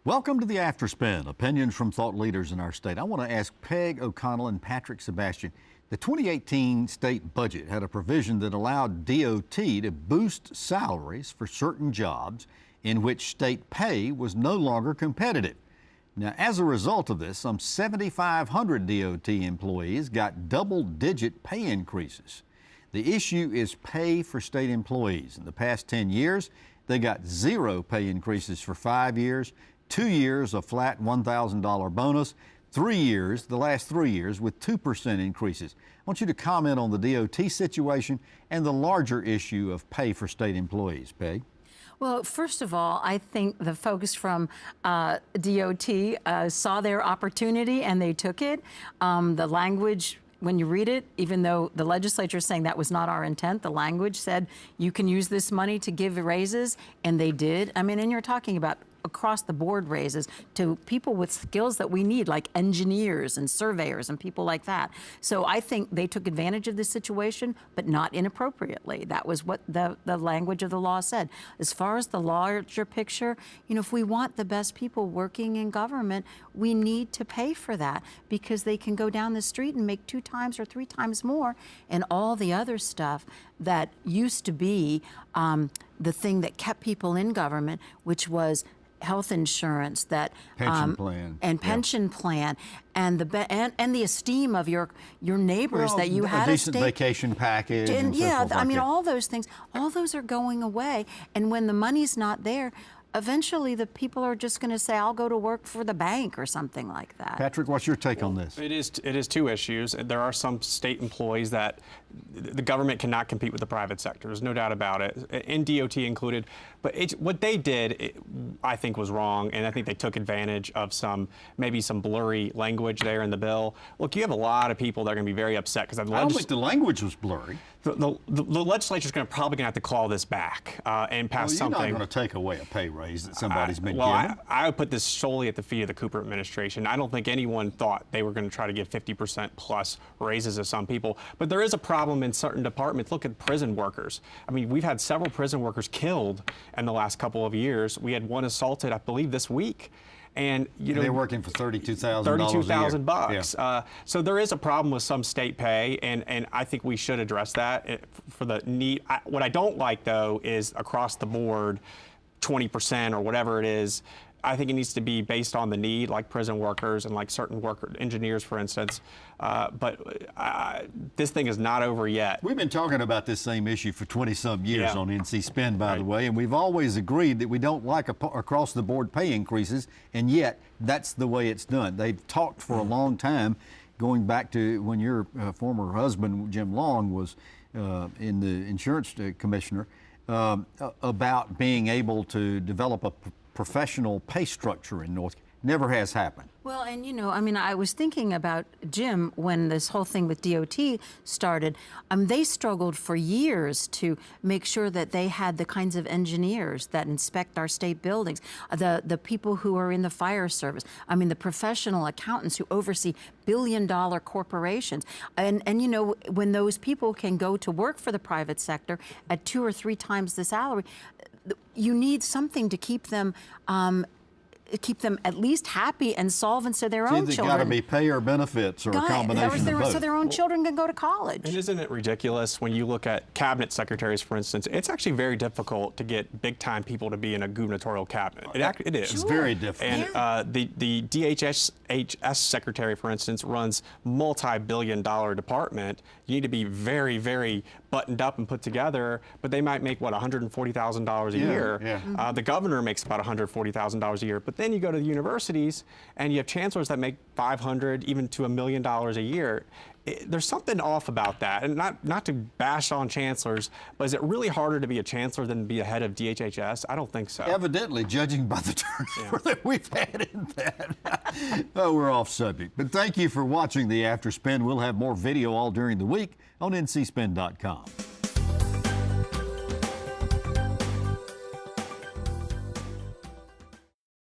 Welcome to the Afterspin, opinions from thought leaders in our state. I want to ask Peg O'Connell and Patrick Sebastian. The 2018 state budget had a provision that allowed DOT to boost salaries for certain jobs in which state pay was no longer competitive. Now, as a result of this, some 7,500 DOT employees got double-digit pay increases. The issue is pay for state employees. In the past 10 years, they got zero pay increases for 5 years, 2 years a flat $1,000 bonus, 3 years, the last 3 years, with 2% increases. I want you to comment on the DOT situation and the larger issue of pay for state employees. Peg? Well, first of all, I think the folks from DOT saw their opportunity and they took it. The language, when you read it, even though the legislature is saying that was not our intent, the language said you can use this money to give raises, and they did. I mean, and you're talking about across the board raises to people with skills that we need, like engineers and surveyors and people like that. So I think they took advantage of this situation, but not inappropriately. That was what the language of the law said. As far as the larger picture, you know, if we want the best people working in government, we need to pay for that, because they can go down the street and make 2 times or 3 times more, and all the other stuff that used to be the thing that kept people in government, which was health insurance, that pension plan, and pension plan, and the esteem of your neighbors, that you had a decent vacation package, and yeah, so forth. I mean, all those things, all those are going away. And when the money's not there, eventually the people are just going to say, I'll go to work for the bank or something like that. Patrick, what's your take on this? It is 2 issues. There are some state employees that the government cannot compete with the private sector. There's no doubt about it, and DOT included. But what they did, I think, was wrong, and I think they took advantage of maybe some blurry language there in the bill. Look, you have a lot of people that are going to be very upset because I don't think the language was blurry. The legislature is probably going to have to claw this back and pass something. You're not going to take away a pay raise that somebody's been given. Well, I would put this solely at the feet of the Cooper administration. I don't think anyone thought they were going to try to give 50% plus raises to some people. But there is a problem in certain departments. Look at prison workers. I mean, we've had several prison workers killed in the last couple of years. We had one assaulted, I believe, this week. And you know, they're working for $32,000. $32,000. Yeah. So there is a problem with some state pay, and I think we should address that for the need. What I don't like, though, is across the board, 20% or whatever it is. I think it needs to be based on the need, like prison workers and like certain engineers, for instance. But this thing is not over yet. We've been talking about this same issue for 20-some years on NC Spin, by the way, and we've always agreed that we don't like across-the-board pay increases, and yet that's the way it's done. They've talked for a long time, going back to when your former husband, Jim Long, was in the insurance commissioner, about being able to develop a professional pay structure in North Carolina. Never has happened. Well, and you know, I mean, I was thinking about Jim when this whole thing with DOT started. They struggled for years to make sure that they had the kinds of engineers that inspect our state buildings, the people who are in the fire service. I mean, the professional accountants who oversee billion-dollar corporations. And you know, when those people can go to work for the private sector at 2 or 3 times the salary, you need something to keep them at least happy and solvent so their own children. It's got to be pay or benefits or a combination of both. So their own children can go to college. And isn't it ridiculous when you look at cabinet secretaries, for instance? It's actually very difficult to get big-time people to be in a gubernatorial cabinet. It is. It's very difficult. And the DHS secretary, for instance, runs multi-billion-dollar department. You need to be very, very buttoned up and put together, but they might make, what, $140,000 a year. Yeah. The governor makes about $140,000 a year. But then you go to the universities, and you have chancellors that make $500,000, even to $1 million a year. There's something off about that, and not to bash on chancellors, but is it really harder to be a chancellor than to be a head of DHHS? I don't think so. Evidently, judging by the turnover that we've had in that. Oh, we're off subject. But thank you for watching the After Spin. We'll have more video all during the week on ncspin.com.